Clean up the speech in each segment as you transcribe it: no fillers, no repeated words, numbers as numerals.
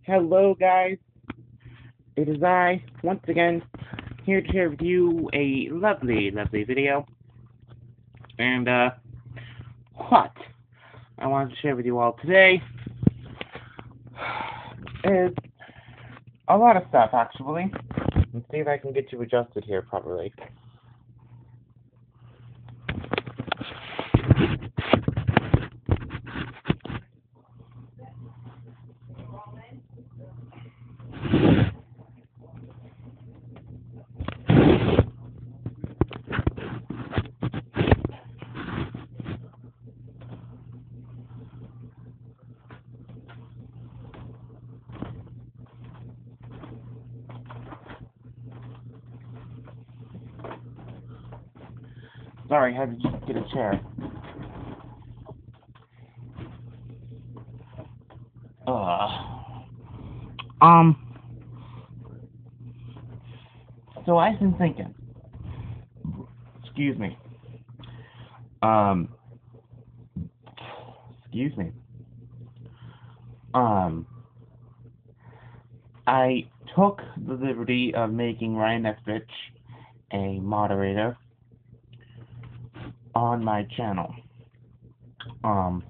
Hello, guys. It is I, once again, here to share with you a lovely, lovely video. And, what I wanted to share with you all today is a lot of stuff, actually. Let's see if I can get you adjusted here properly. Sorry, I had to just get a chair. So I've been thinking, excuse me, excuse me, I took the liberty of making Ryan Espich a moderator on my channel, and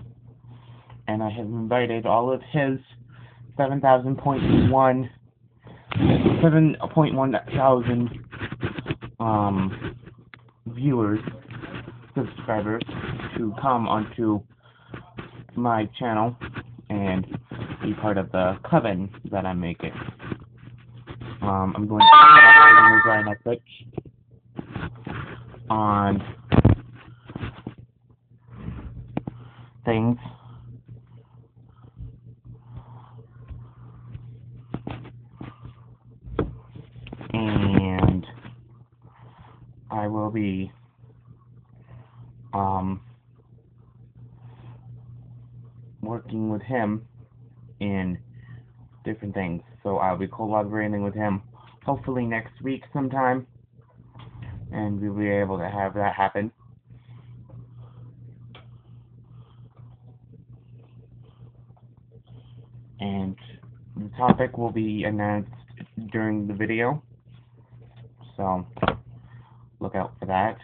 I have invited all of his 7.1 thousand viewers, subscribers, to come onto my channel and be part of the coven that I'm making. I'm going to Ryan Espich on things. And I will be working with him in different things. So I'll be collaborating with him hopefully next week sometime, and we'll be able to have that happen. And the topic will be announced during the video, so look out for that.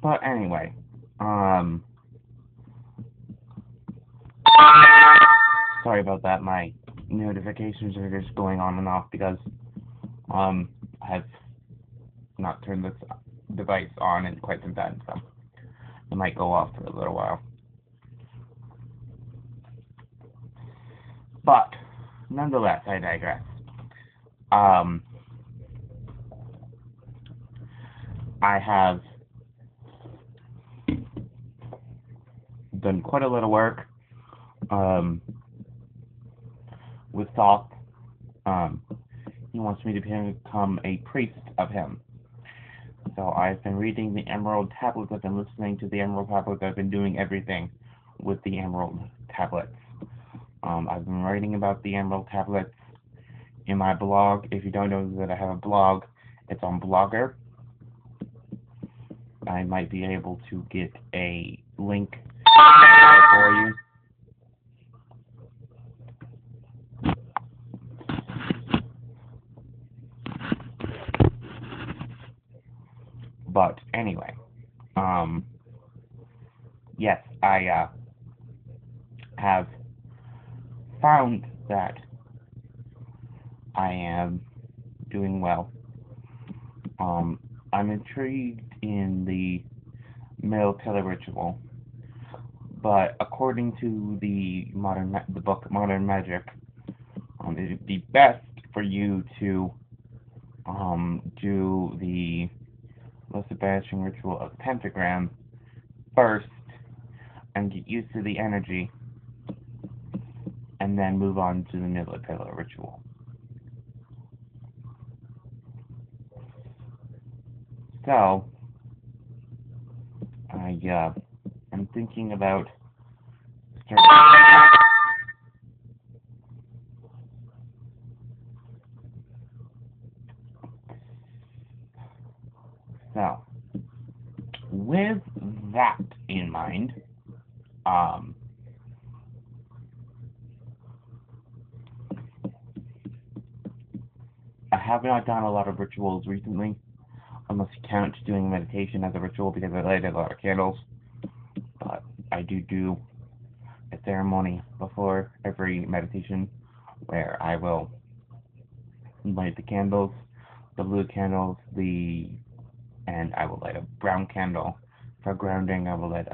But anyway, sorry about that. My notifications are just going on and off because I have not turned this device on in quite some time, so it might go off for a little while. But nonetheless, I digress. I have done quite a little work with Thoth. He wants me to become a priest of him. So I've been reading the Emerald Tablets. I've been listening to the Emerald Tablets. I've been doing everything with the Emerald Tablets. I've been writing about the Emerald Tablets in my blog. If you don't know that I have a blog, it's on Blogger. I might be able to get a link for you. But anyway, yes, I have found that I am doing well. I'm intrigued in the male pillar ritual, but according to the book Modern Magic, it would be best for you to do the banishing ritual of pentagram first and get used to the energy, and then move on to the middle pillar ritual. So I'm thinking about starting. So, with that in mind, I have not done a lot of rituals recently, unless you count doing meditation as a ritual because I light a lot of candles. But I do a ceremony before every meditation where I will light the candles, the blue candles, and I will light a brown candle for grounding. I will light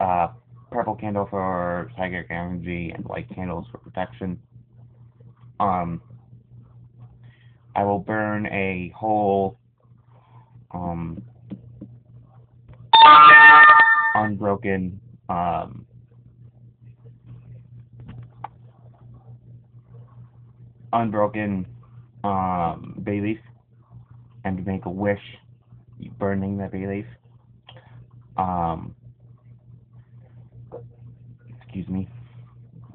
a purple candle for psychic energy and white candles for protection. I will burn a whole unbroken bay leaf and make a wish burning that bay leaf. Excuse me.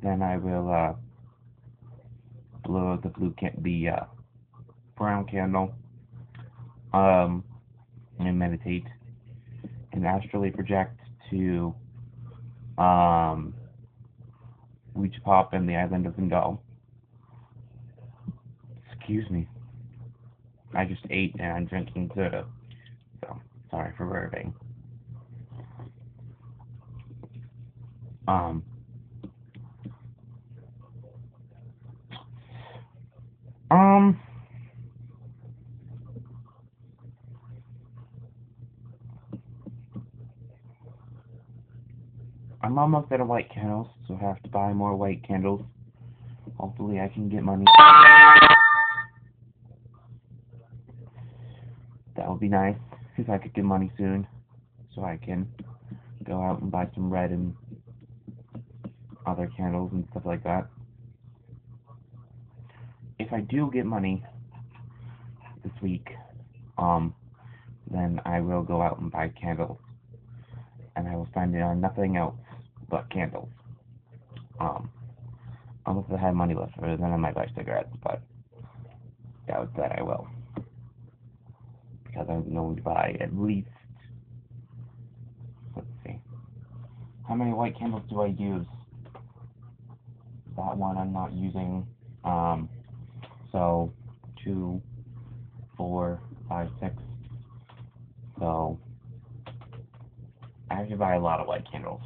Then I will blow out the brown candle, and meditate and astrally project to Ouija Pop and the island of Bengal. Excuse me. I just ate and I'm drinking soda, so sorry for burping. I'm almost out of white candles, so I have to buy more white candles. Hopefully I can get money. That would be nice if I could get money soon, so I can go out and buy some red and other candles and stuff like that. If I do get money this week, then I will go out and buy candles, and I will spend it on nothing else but candles. Unless I have money left for it, then I might buy cigarettes, but doubt that I will, because I'm going to buy at least, let's see, how many white candles do I use? That one I'm not using, so 2, 4, 5, 6, so I have to buy a lot of white candles.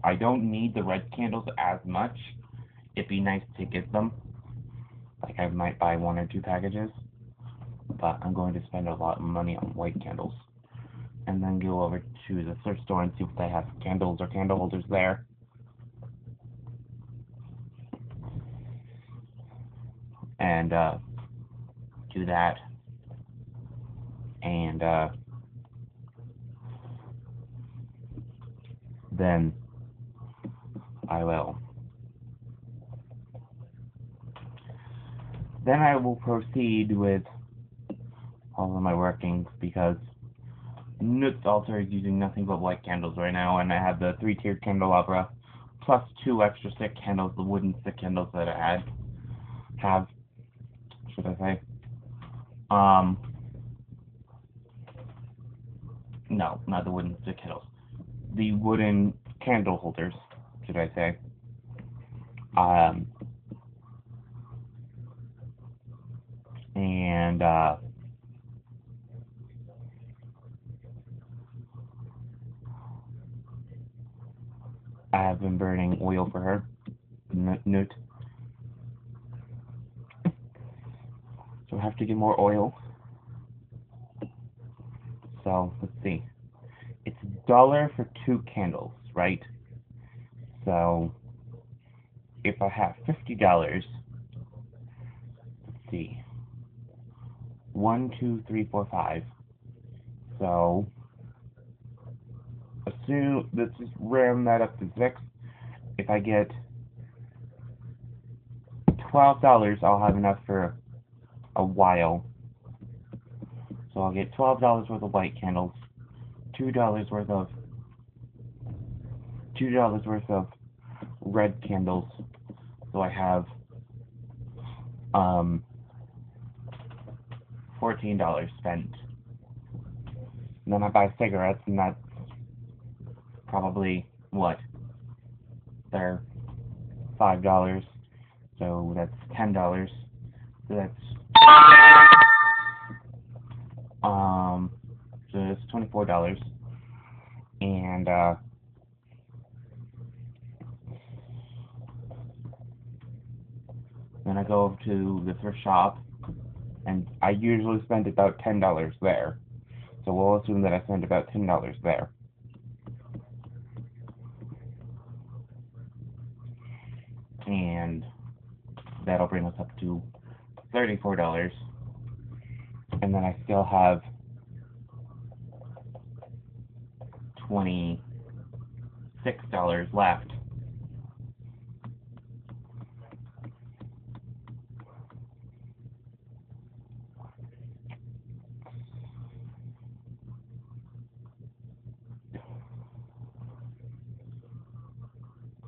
I don't need the red candles as much. It'd be nice to get them. Like, I might buy 1 or 2 packages, but I'm going to spend a lot of money on white candles. And then go over to the thrift store and see if they have candles or candle holders there. And do that. And then I will proceed with all of my workings, because Nut's altar is using nothing but white candles right now, and I have the 3-tiered candelabra, plus 2 extra stick candles, the wooden stick candles that I should I say. No, not the wooden stick candles. The wooden candle holders, should I say. And I have been burning oil for her, Nut. So I have to get more oil. So, let's see. It's $1 for 2 candles, right? So, if I have $50, let's see. 1, 2, 3, 4, 5. So, assume, let's just round that up to 6. If I get $12, I'll have enough for a while. So I'll get $12 worth of white candles, $2 worth of red candles. So I have $14 spent. And then I buy cigarettes, and that's probably, what? They're $5, so that's $10. So that's so it's $24. And then I go over to the thrift shop, and I usually spend about $10 there. So we'll assume that I spend about $10 there. And that'll bring us up to $34. And then I still have $26 left.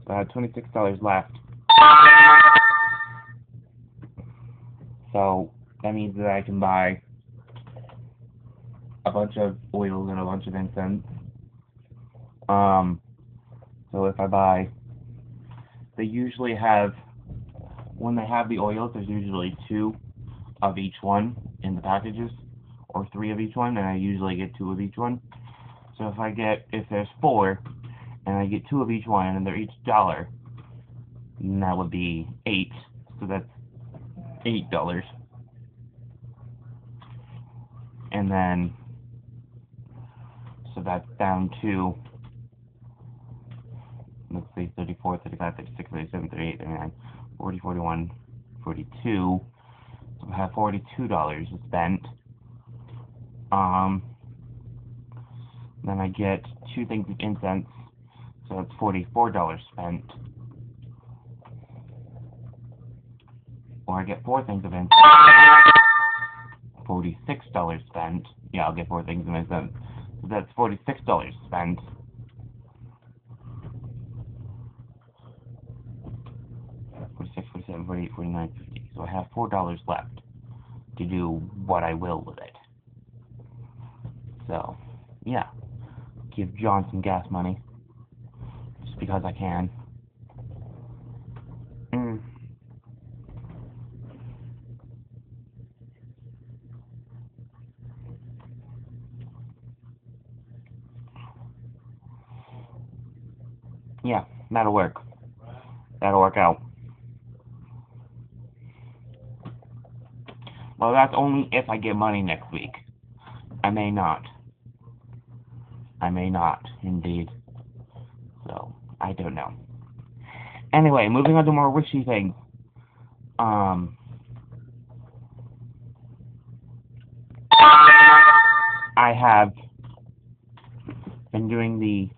So I had $26 left. So that means that I can buy a bunch of oils and a bunch of incense. So if I buy, they usually have, when they have the oils, there's usually 2 of each one in the packages, or 3 of each one, and I usually get 2 of each one. So if there's 4, and I get 2 of each one, and they're each $1, then that would be 8, so that's $8. And then, so that's down to, let's see, 34, 35, 36, 37, 38, 39, 40, 41, 42. So I have $42 spent. Then I get 2 things of incense, so that's $44 spent. Or I get 4 things of incense, $46 spent. Yeah, I'll get 4 things of incense. So that's $46 spent. $46, $47, $48, $49, $50. So I have $4 left to do what I will with it. So, yeah. Give John some gas money. Just because I can. Yeah, that'll work. That'll work out. Well, that's only if I get money next week. I may not. I may not, indeed. So, I don't know. Anyway, moving on to more wishy things. I have been doing the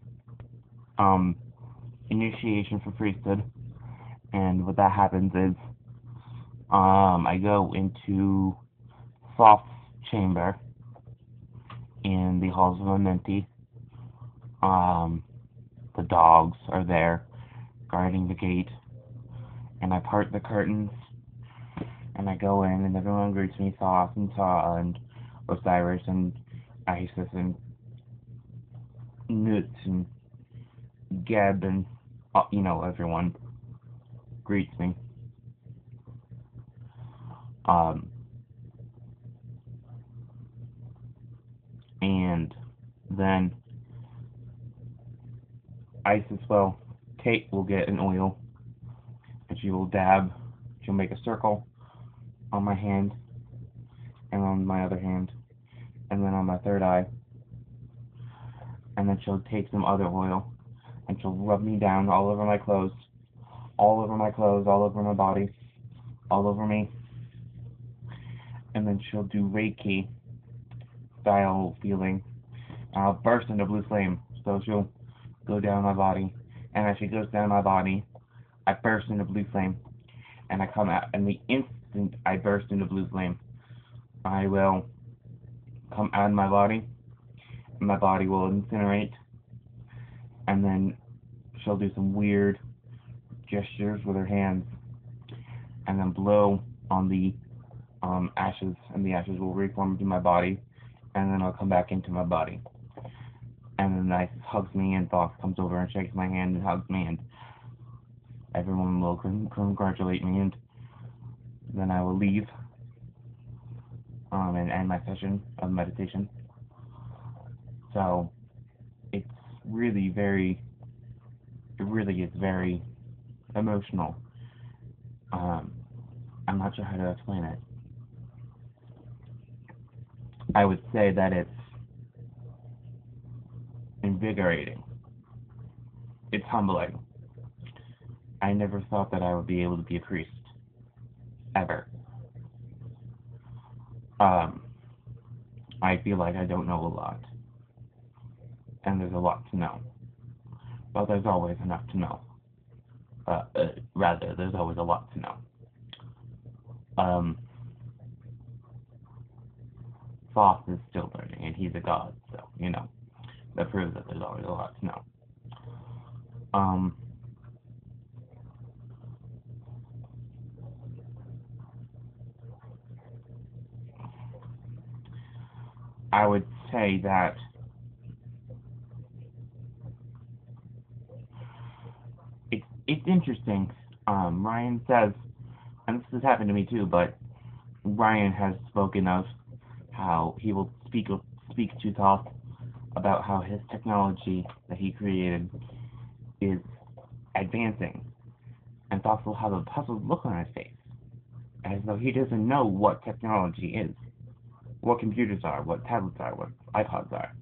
initiation for priesthood, and what that happens is I go into Thoth's chamber in the halls of Amenti. The dogs are there guarding the gate, and I part the curtains, and I go in, and everyone greets me, Thoth and Ta and Osiris and Isis and Nut and Geb and everyone greets me. And then Isis, Kate will get an oil, and she'll make a circle on my hand, and on my other hand, and then on my third eye, and then she'll take some other oil, and she'll rub me down all over my clothes, all over my body, all over me, and then she'll do Reiki style feeling, and I'll burst into blue flame. So she'll go down my body, and as she goes down my body, I burst into blue flame, and I come out, and the instant I burst into blue flame, I will come out of my body, and my body will incinerate, and then she'll do some weird gestures with her hands, and then blow on the ashes, and the ashes will reform into my body, and then I'll come back into my body. And then Isis hugs me, and Thoth comes over and shakes my hand and hugs me, and everyone will congratulate me, and then I will leave and end my session of meditation. So it's really it really is very emotional. I'm not sure how to explain it. I would say that it's invigorating. It's humbling. I never thought that I would be able to be a priest. Ever. I feel like I don't know a lot. And there's a lot to know. But there's always enough to know. Rather, there's always a lot to know. Thoth is still learning, and he's a god, so, that proves that there's always a lot to know. I would say that it's interesting. Ryan says, and this has happened to me too, but Ryan has spoken of how he will speak to Thoth about how his technology that he created is advancing, and Thoth will have a puzzled look on his face, as though he doesn't know what technology is, what computers are, what tablets are, what iPods are,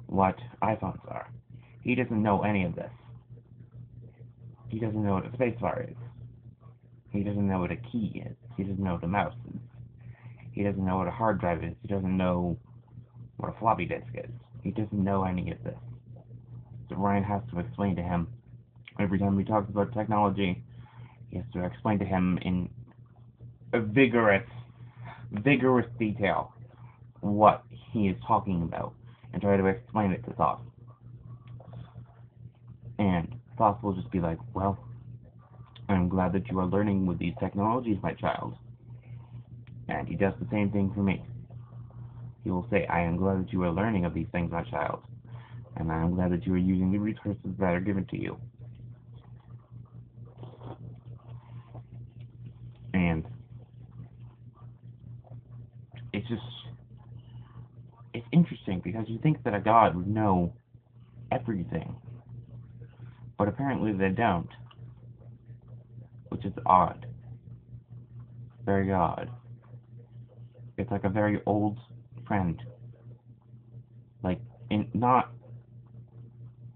what iPhones are. He doesn't know any of this. He doesn't know what a spacebar is. He doesn't know what a key is. He doesn't know what a mouse is. He doesn't know what a hard drive is. He doesn't know what a floppy disk is. He doesn't know any of this. So Ryan has to explain to him, every time he talks about technology, he has to explain to him in a vigorous detail what he is talking about, and try to explain it to Thoth. And Thoth will just be like, well, I'm glad that you are learning with these technologies, my child. And he does the same thing for me. He will say, I am glad that you are learning of these things, my child. And I am glad that you are using the resources that are given to you. And it's interesting because you think that a god would know everything. But apparently they don't. Which is odd. Very odd. It's like a very old friend. Like, not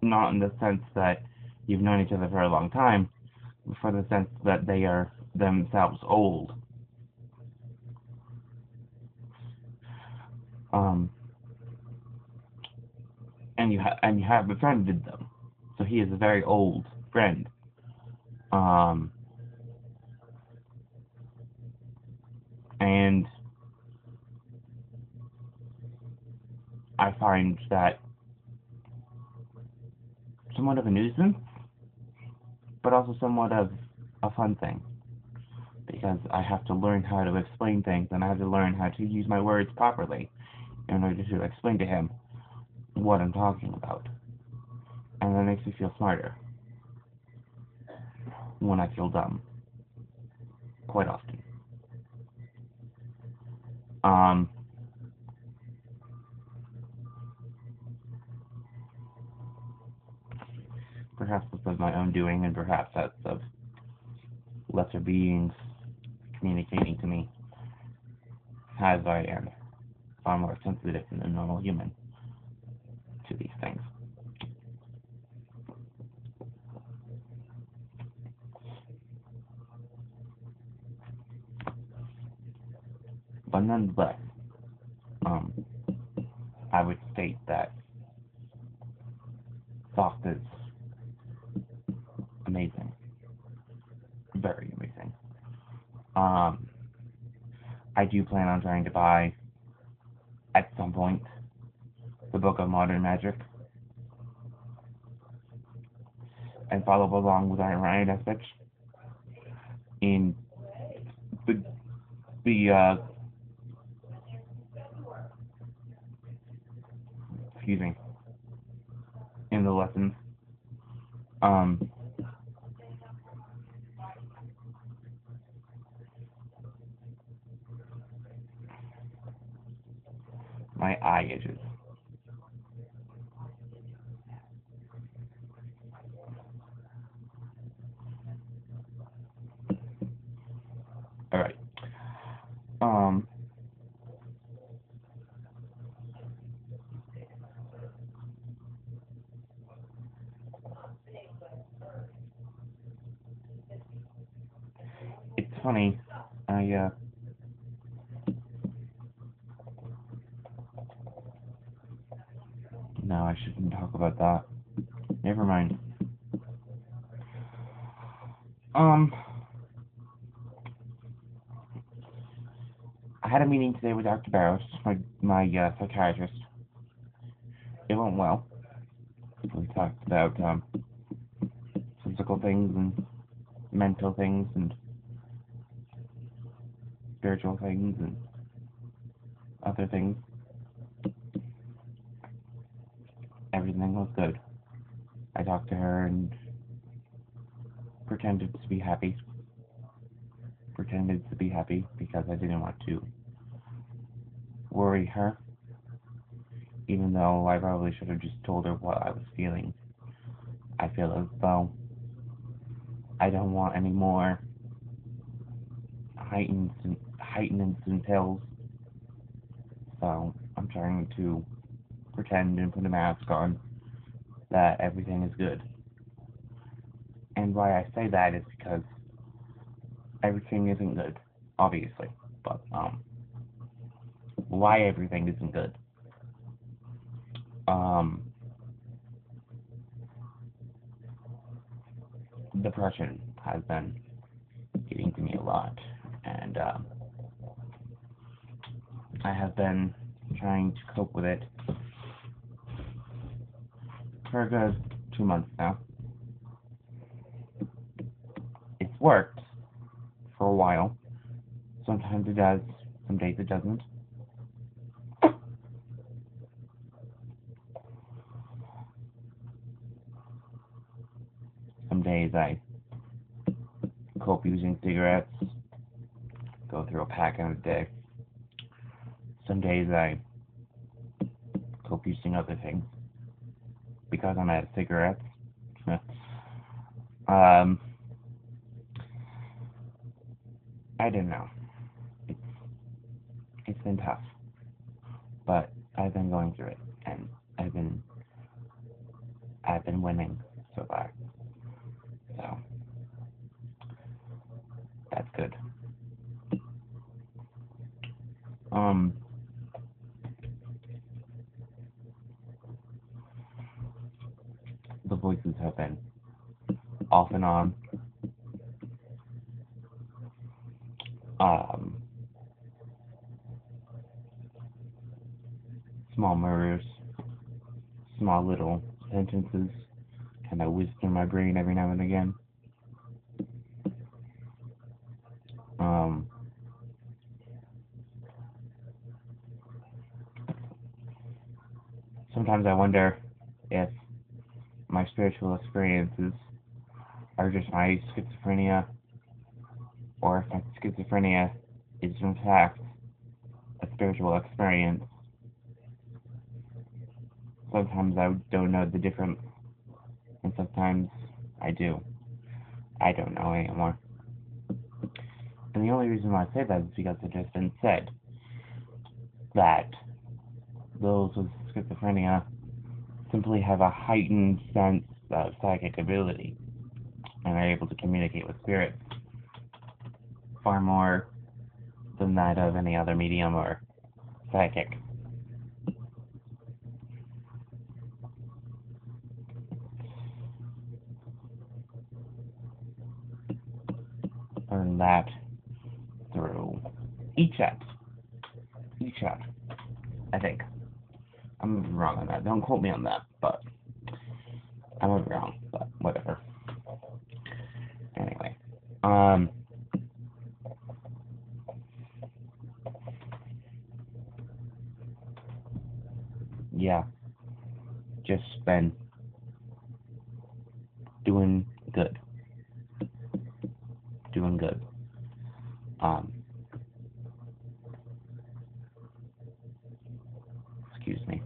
in the sense that you've known each other for a long time, but for the sense that they are themselves old. And you have befriended them, so he is a very old friend. And I find that somewhat of a nuisance, but also somewhat of a fun thing. Because I have to learn how to explain things, and I have to learn how to use my words properly in order to explain to him what I'm talking about. And that makes me feel smarter when I feel dumb. Quite often. Perhaps that's of my own doing, and perhaps that's of lesser beings communicating to me, as I am far more sensitive than a normal human to these things. But nonetheless, I would state that Thoth is amazing. Very amazing. I do plan on trying to buy, at some point, the Book of Modern Magic, and follow along with Iron Espich in the be, excuse me, in the lessons. My eye itches. Alright. It's funny, no, I shouldn't talk about that. Never mind. I had a meeting today with Dr. Barrows, my psychiatrist. It went well. We talked about, physical things and mental things and spiritual things and other things. Everything was good. I talked to her and pretended to be happy. Pretended to be happy because I didn't want to worry her, even though I probably should have just told her what I was feeling. I feel as though I don't want any more heightened pills, so I'm trying to pretend and put a mask on that everything is good. And why I say that is because everything isn't good, obviously, but why everything isn't good. Depression has been getting to me a lot, and I have been trying to cope with it for a good 2 months now. It's worked for a while. Sometimes it does, some days it doesn't. Some days I cope using cigarettes, go through a pack in a day. Some days I cope using other things because I'm out of cigarettes. I don't know. It's been tough, but I've been going through it, and I've been winning so far. So that's good. The voices have been off and on. Small murders, small little sentences kind of whiz through my brain every now and again. Sometimes I wonder if my spiritual experiences are just my schizophrenia, or if my schizophrenia is in fact a spiritual experience. Sometimes I don't know the difference, and sometimes I do. I don't know anymore. And the only reason why I say that is because it has been said that those with schizophrenia simply have a heightened sense of psychic ability and are able to communicate with spirits far more than that of any other medium or psychic. Learn that through e-chat. E-chat, I think. I'm wrong on that. Don't quote me on that, but I might be wrong, but whatever. Anyway, yeah, just been doing good. Doing good. Um, excuse me.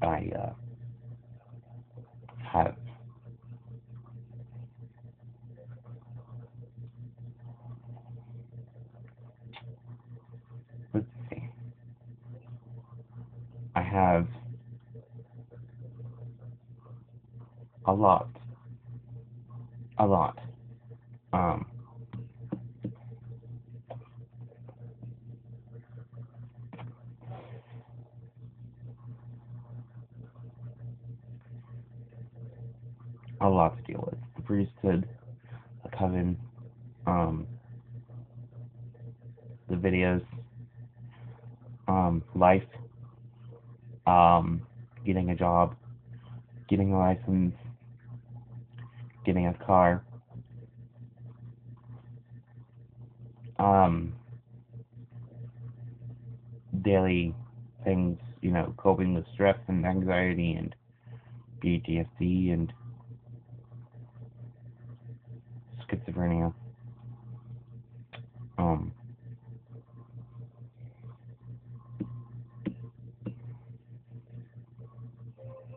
I have, let's see, I have a lot, a lot, um, a lot to deal with. The priesthood, the coven, um, the videos, life, um, getting a job, getting a license, getting a car, um, daily things, coping with stress and anxiety and PTSD and schizophrenia. Um,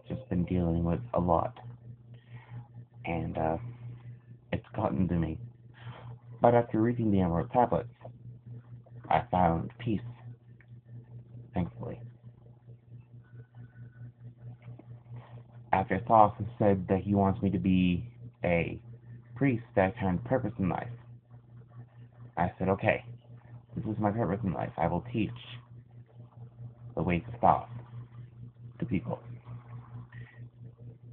just been dealing with a lot, and it's gotten to me. But after reading the Emerald Tablets, I found peace, thankfully. After Thoth has said that he wants me to be a priest that found purpose in life, I said, okay, this is my purpose in life. I will teach the ways of Thoth to people.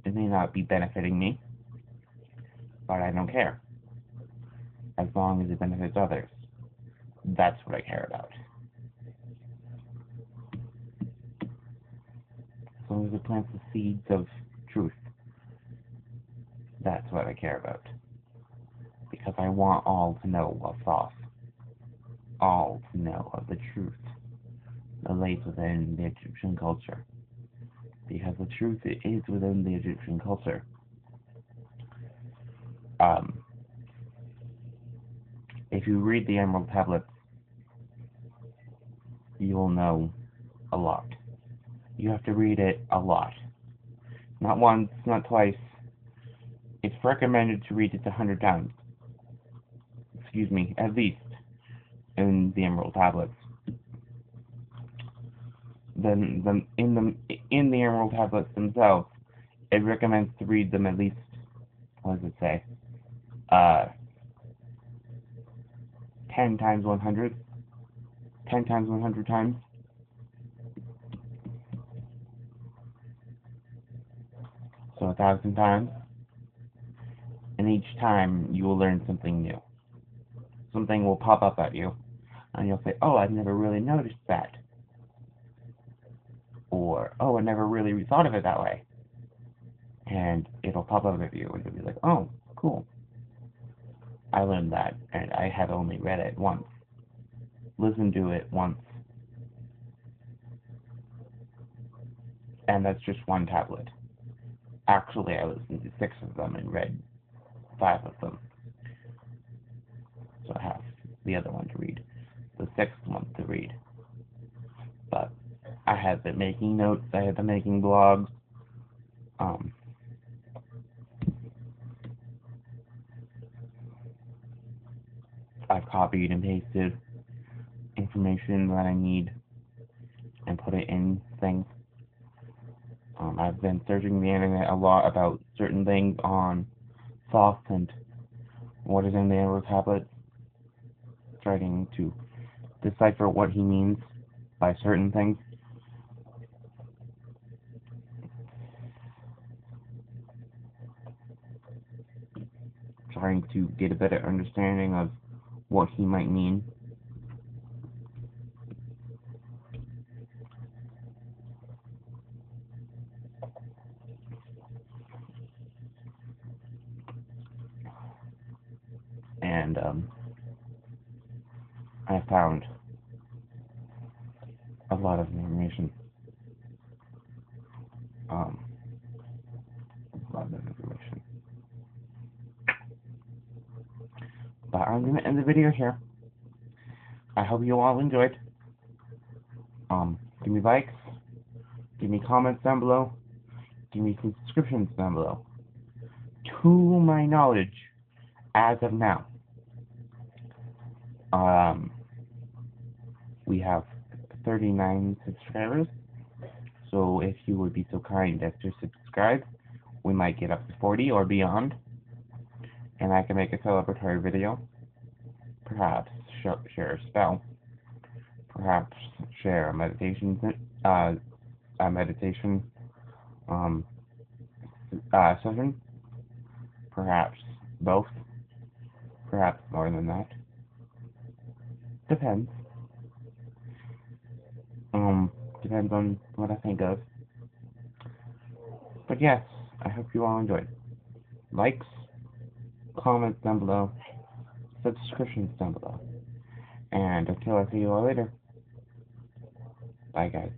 It may not be benefiting me, but I don't care. As long as it benefits others. That's what I care about. As long as it plants the seeds of truth, that's what I care about. Because I want all to know of Thoth. All to know of the truth that lays within the Egyptian culture. Because the truth is within the Egyptian culture. If you read the Emerald Tablets, you will know a lot. You have to read it a lot. Not once, not twice. It's recommended to read it 100 times. Excuse me, at least, in the Emerald Tablets. Then in the Emerald Tablets themselves, it recommends to read them at least, what does it say? 10 times 100? 10 times 100 times? So 1,000 times. And each time you will learn something new. Something will pop up at you, and you'll say, oh, I've never really noticed that. Or, oh, I never really thought of it that way. And it'll pop up at you, and you'll be like, oh, cool. I learned that, and I have only read it once. Listened to it once. And that's just one tablet. Actually, I listened to 6 of them and read 5 of them. So I have the other one to read. The 6th one to read. But I have been making notes, I have been making blogs. I've copied and pasted information that I need and put it in things. I've been searching the internet a lot about certain things on Thoth and what is in the Emerald Tablet, trying to decipher what he means by certain things. Trying to get a better understanding of what he might mean. And I found a lot of information. A lot of information. But I'm going to end the video here. I hope you all enjoyed. Give me likes, give me comments down below, give me subscriptions down below. To my knowledge, as of now, we have 39 subscribers. So if you would be so kind as to subscribe, we might get up to 40 or beyond, and I can make a celebratory video. Perhaps share a spell. Perhaps share a meditation session. Perhaps both. Perhaps more than that. Depends. Depends on what I think of. But yes, I hope you all enjoyed. Likes, comments down below, subscriptions down below. And until I see you all later, bye guys.